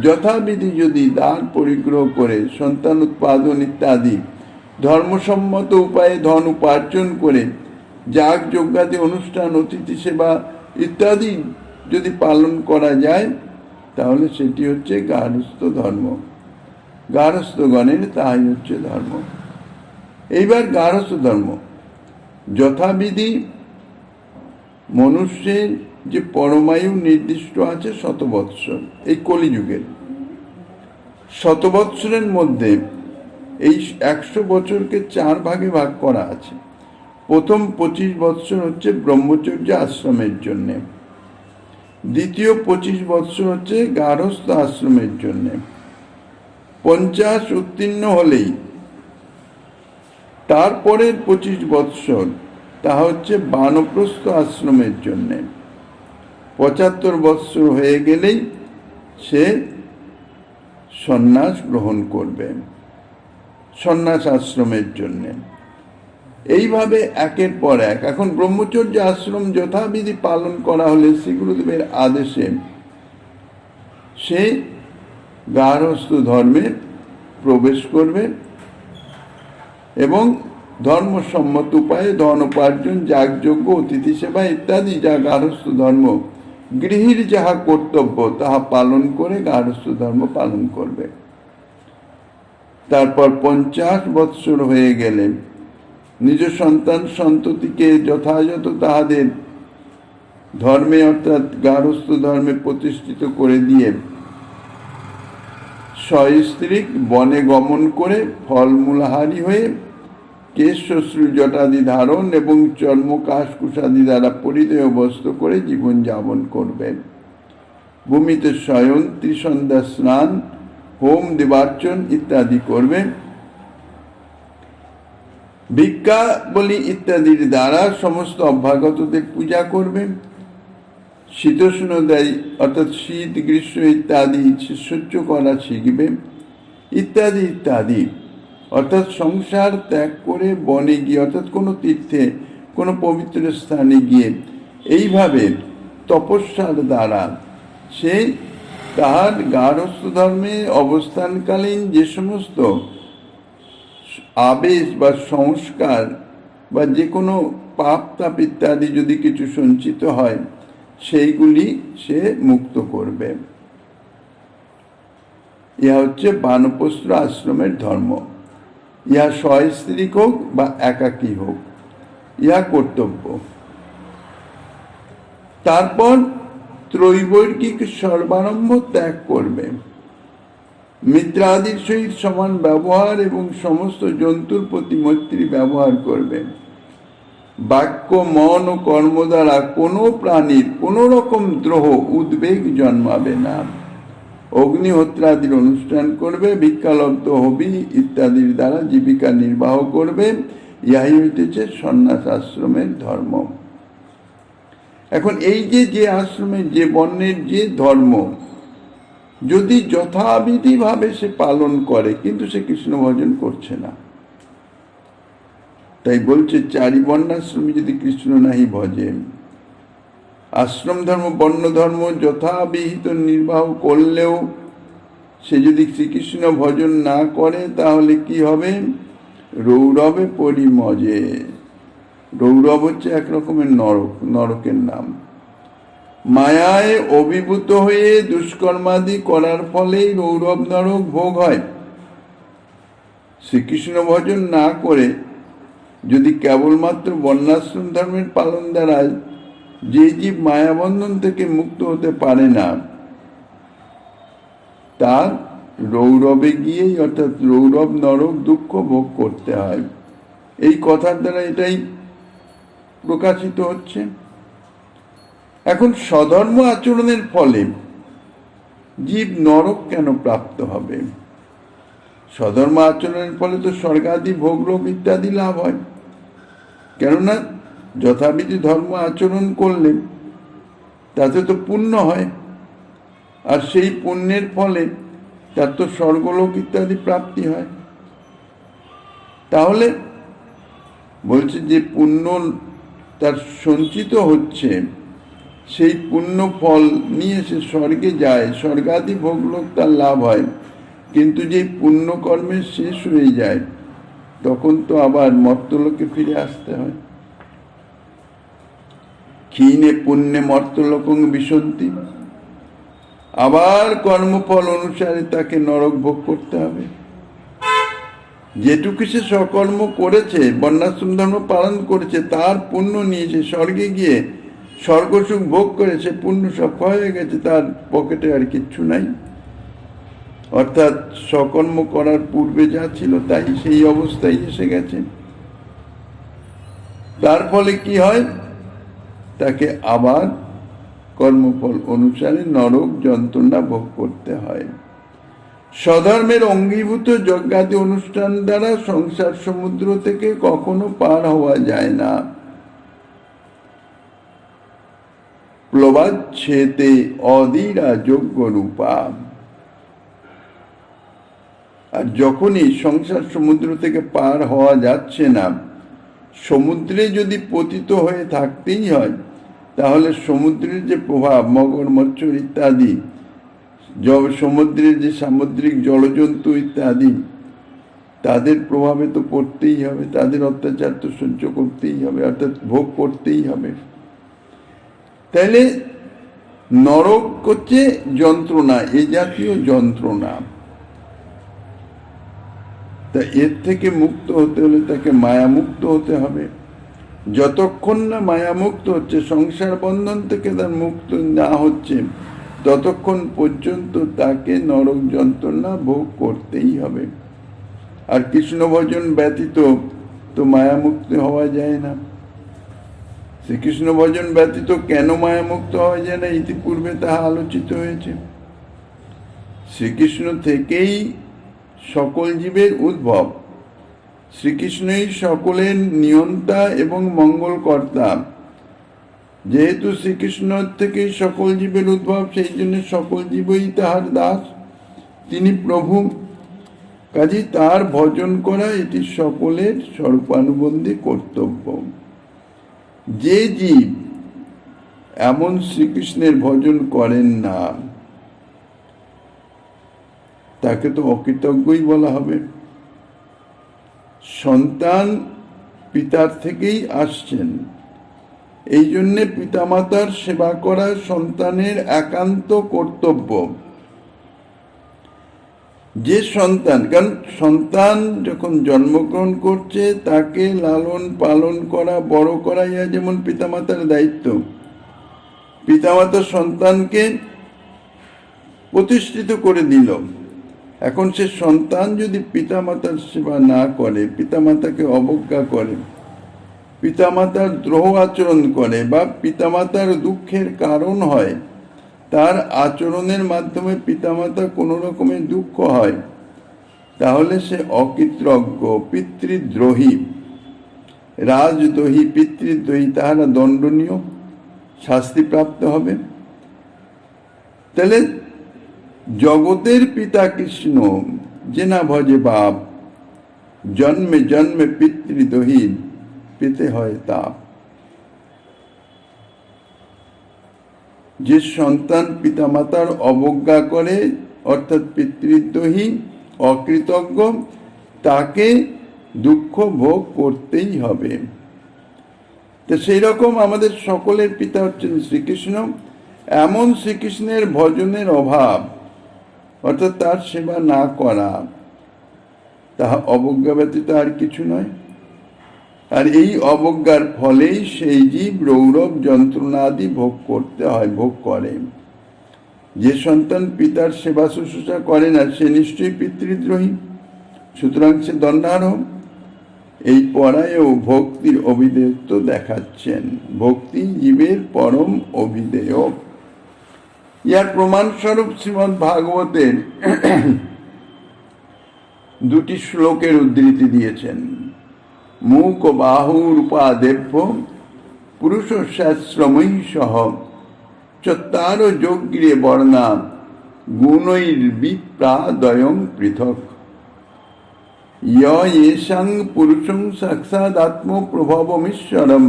S1: যথাবিধি যদি দান পরিগ্রহ করে, সন্তান উৎপাদন ইত্যাদি ধর্মসম্মত উপায়ে ধন উপার্জন করে, যাগ যজ্ঞাদি অনুষ্ঠান, অতিথি সেবা ইত্যাদি যদি পালন করা যায়, তাহলে সেটি হচ্ছে গার্হস্থ ধর্ম। গার্হস্থগণের তাহাই হচ্ছে ধর্ম। এইবার গার্হস্থ ধর্ম যথাবিধি মনুষ্যের যে পরমায়ু নির্দিষ্ট আছে 100 বৎসর, এই কলিযুগের 100 বৎসরের মধ্যে এই 100 বছরকে 4 ভাগে ভাগ করা আছে। প্রথম 25 বৎসর হচ্ছে ব্রহ্মচর্য আশ্রমের জন্য, দ্বিতীয় 25 বৎসর হচ্ছে গার্হস্থ আশ্রমের জন্য, 50 উত্তীর্ণ হলেই তারপরের 25 বৎসর তা হচ্ছে বানপ্রস্থ আশ্রমের জন্য, 75 বৎসর হয়ে গেলেই সে সন্ন্যাস গ্রহণ করবে, সন্ন্যাস আশ্রমের জন্য। এইভাবে একের পর এক। এখন ব্রহ্মচর্য আশ্রম যথাবিধি পালন করা হলে শ্রী গুরুদেবের আদেশে সে গার্হস্থ ধর্মে প্রবেশ করবে এবং ধর্মসম্মত উপায়ে ধন উপার্জন, যাগযজ্ঞ, অতিথি সেবা ইত্যাদি যা গার্হস্থ ধর্ম, গৃহীর যাহা কর্তব্য তাহা পালন করে গার্হস্থ ধর্ম পালন করবে। তারপর 50 বৎসর হয়ে গেলে নিজ সন্তান সন্ততিকে যথাযথ তাহাদের ধর্মে অর্থাৎ গার্হস্থ ধর্মে প্রতিষ্ঠিত করে দিয়ে সস্ত্রীক বনে গমন করে ফলমূলাহারী হয়ে কেশ শ্বশ্রু জটাদি ধারণ এবং চর্মকাশ কুশাদি দ্বারা পরিধেয় বস্ত্র করে জীবন যাপন করবে। ভূমিতে শয়ন, ত্রিসন্ধ্যা স্নান, হোম দেবার্চন ইত্যাদি করবে। ভিক্ষা বলি ইত্যাদির দ্বারা সমস্ত অভ্যাগতদের পূজা করবে। শীতোষ্ণদায়ী অর্থাৎ শীত গ্রীষ্ম ইত্যাদি সহ্য করা শিখবে ইত্যাদি ইত্যাদি। অর্থাৎ সংসার ত্যাগ করে বনে গিয়ে অর্থাৎ কোনো তীর্থে কোনো পবিত্র স্থানে গিয়ে এইভাবে তপস্যার দ্বারা সে তাহার গার্হস্থ ধর্মে অবস্থানকালীন যে সমস্ত আবেশ বা সংস্কার বা যে কোনো পাপ তাপ ইত্যাদি যদি কিছু সঞ্চিত হয় সেইগুলি সে মুক্ত করবে। ইহা হচ্ছে বানপ্রস্থ আশ্রমের ধর্ম। ইহা সস্ত্রীক হোক বা একাকী হোক, ইহা কর্তব্য। তারপর ত্রৈবর্গিক সর্বারম্ভ ত্যাগ করবে। মিত্রাদির সহিত সমান ব্যবহার এবং সমস্ত জন্তুর প্রতি মৈত্রী ব্যবহার করবে। বাক্য, মন ও কর্ম দ্বারা কোনো প্রাণীর কোনো রকম দ্রোহ উদ্বেগ জন্মাবে না। অগ্নিহোত্রাদির অনুষ্ঠান করবে। ভিক্ষালব্ধ হবি ইত্যাদির দ্বারা জীবিকা নির্বাহ করবে। ইহাই হইতেছে সন্ন্যাস আশ্রমের ধর্ম। এখন এই যে আশ্রমের যে বর্ণের যে ধর্ম যদি যথাবিধিভাবে সে পালন করে কিন্তু সে কৃষ্ণ ভজন করছে না, তাই বলছে চারি বর্ণাশ্রমী যদি কৃষ্ণ নাহি ভজে। আশ্রম ধর্ম বর্ণ ধর্ম যথাবিহিত নির্বাহ করলেও সে যদি শ্রীকৃষ্ণ ভজন না করে তাহলে কি হবে? রৌরবে পরিমজে। রৌরব হচ্ছে এক রকমের নরক, নরকের নাম। মায়ায় অভিভূত হয়ে দুষ্কর্মাদি করার ফলেই রৌরব নরক ভোগ হয়। শ্রীকৃষ্ণ ভজন না করে যদি কেবলমাত্র বর্ণাশ্রম ধর্মের পালন দ্বারা যে জীব মায়াবন্ধন থেকে মুক্ত হতে পারে না তার রৌরবে গিয়েই অর্থাৎ রৌরব নরক দুঃখ ভোগ করতে হয়। এই কথার দ্বারা এটাই প্রকাশিত হচ্ছে। এখন স্বধর্ম আচরণের ফলে জীব নরক কেন প্রাপ্ত হবে? স্বধর্ম আচরণের ফলে তো স্বর্গাদি ভোগলোক ইত্যাদি লাভ হয়। কেননা যথাবিধি ধর্ম আচরণ করলে তাতে তো পুণ্য হয়, আর সেই পুণ্যের ফলে তার তো স্বর্গলোক ইত্যাদি প্রাপ্তি হয়। তাহলে বলছে যে পুণ্য তার সঞ্চিত হচ্ছে, সেই পুণ্য ফল নিয়ে সে স্বর্গে যায়, স্বর্গাদি ভোগলোক তার লাভ হয়। কিন্তু যে পুণ্য কর্মের শেষ হয়ে যায় তখন তো আবার মর্তলোকে ফিরে আসতে হয়। ক্ষীণে পুণ্যে মর্তলোকং বিশন্তি, আবার কর্মফল অনুসারে তাকে নরক ভোগ করতে হবে। যেটুকু সে সকর্ম করেছে, বর্ণাশ্রম ধর্ম পালন করেছে, তার পুণ্য নিয়ে সে স্বর্গে গিয়ে স্বর্গসুখ ভোগ করে সে পুণ্য সব হয়ে গেছে, তার পকেটে আর কিচ্ছু নাই। অর্থাৎ সকর্ম করার পূর্বে যা ছিল তাই সেই অবস্থায় এসে গেছে। তার ফলে কি হয়? তাকে আবার কর্মফল অনুসারে নরক যন্ত্রণা ভোগ করতে হয়। স্বধর্মের অঙ্গীভূত যজ্ঞাদি অনুষ্ঠান দ্বারা সংসার সমুদ্র থেকে কখনো পার হওয়া যায় না। প্লবাচ্ছেতে অধীরা যোগ্য রূপা। আর যখনই সংসার সমুদ্র থেকে পার হওয়া যাচ্ছে না, সমুদ্রে যদি পতিত হয়ে থাকতেই হয় তাহলে সমুদ্রের যে প্রভাব, মগর মচ্ছর ইত্যাদি সমুদ্রের যে সামুদ্রিক জলজন্তু ইত্যাদি, তাদের প্রভাবে তো পড়তেই হবে, তাদের অত্যাচার তো সহ্য করতেই হবে, অর্থাৎ ভোগ করতেই হবে। তাহলে নরক হচ্ছে যন্ত্রণা, এ জাতীয় যন্ত্রণা। তা এর থেকে মুক্ত হতে হলে তাকে মায়ামুক্ত হতে হবে। যতক্ষণ না মায়ামুক্ত হচ্ছে, সংসার বন্ধন থেকে তার মুক্ত না হচ্ছে, ততক্ষণ পর্যন্ত তাকে নরক যন্ত্রণা ভোগ করতেই হবে। আর কৃষ্ণ ভজন ব্যতীত তো মায়ামুক্ত হওয়া যায় না। শ্রীকৃষ্ণ ভজন ব্যতীত কেন মায়ামুক্ত হওয়া যায় না, ইতিপূর্বে তাহা আলোচিত হয়েছে। শ্রীকৃষ্ণ থেকেই সকল জীবের উদ্ভব, শ্রীকৃষ্ণই সকলের নিয়ন্তা এবং মঙ্গলকর্তা। যেহেতু শ্রীকৃষ্ণ থেকেই সকল জীবের উদ্ভব, সেই জন্য সকল জীবই তাহার দাস, তিনি প্রভু। কাজে তার ভজন করা এটি সকলের স্বরূপানুবন্ধী কর্তব্য। যে জীব এমন শ্রীকৃষ্ণের ভজন করেন না, তাকে তো অকৃতজ্ঞই বলা হবে। সন্তান পিতার থেকেই আসছেন, এই জন্যে পিতামাতার সেবা করা সন্তানের একান্ত কর্তব্য। যে সন্তান, কারণ সন্তান যখন জন্মগ্রহণ করছে, তাকে লালন পালন করা, বড় করা, ইয়া যেমন পিতামাতার দায়িত্ব। পিতামাতা সন্তানকে প্রতিষ্ঠিত করে দিল। এখন সে সন্তান যদি পিতামাতার সেবা না করে, পিতামাতাকে অবজ্ঞা করে, পিতামাতার দ্রোহ আচরণ করে, বা পিতামাতার দুঃখের কারণ হয়, তার আচরণের মাধ্যমে পিতামাতা কোনো রকমের দুঃখ হয়, তাহলে সে অকৃতজ্ঞ, পিতৃদ্রোহী, রাজদ্রোহী, পিতৃদ্রোহী, তাহারা দণ্ডনীয়, শাস্তিপ্রাপ্ত হবে। তাহলে জগতের পিতা কৃষ্ণ, যে না ভজে বাপ, জন্মে জন্মে পিতৃদ্রোহী, পেতে হয় তাপ। যে সন্তান পিতামাতার অবজ্ঞা করে, অর্থাৎ পিতৃদ্রোহী, অকৃতজ্ঞ, তাকে দুঃখ ভোগ করতেই হবে। তো সেই রকম আমাদের সকলের পিতা হচ্ছেন শ্রীকৃষ্ণ। এমন শ্রীকৃষ্ণের ভজনের অভাব, অর্থাৎ তার সেবা না করা, তাহা অবজ্ঞা ব্যতীত আর কিছু নয়। আর এই অবজ্ঞার ফলেই সেই জীব রৌরব যন্ত্রণাদি ভোগ করতে হয়, ভোগ করে। যে সন্তান পিতার সেবা শুশ্রূষা করে না, সে নিশ্চয়ই পিতৃদ্রোহী, সুতরাং সে দণ্ডার্হ। এই পরায়ও ভক্তির অভিধেয়ত্ব দেখাচ্ছেন। ভক্তি জীবের পরম অভিধেয়। ইয়ার প্রমাণস্বরূপ শ্রীমদ্ ভাগবতের দুটি শ্লোকের উদ্ধৃতি দিয়েছেন। মুক বাহুরূপাদেভ্য পুরুষ শাস্ত্রময়ী সহ চত্বার যোগ্যে বর্ণা গুণৈর্বিপ্রাদয়ং পৃথক येषां पुरुषं साक्षादात्म प्रभवमीश्वरं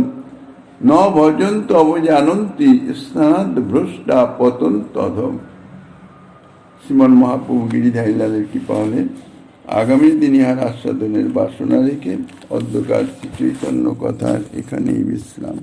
S1: न भजन्त अवजानन्ति स्नानाद् भ्रष्टा पतन्तधम। শ্রীমন মহাপ্রভু গিরিধারীলালের কৃপা হলে আগামী দিন ইহার আস্বাদনের বাসনা রেখে অদ্যকার শ্রী চৈতন্য কথার এখানেই বিশ্রাম।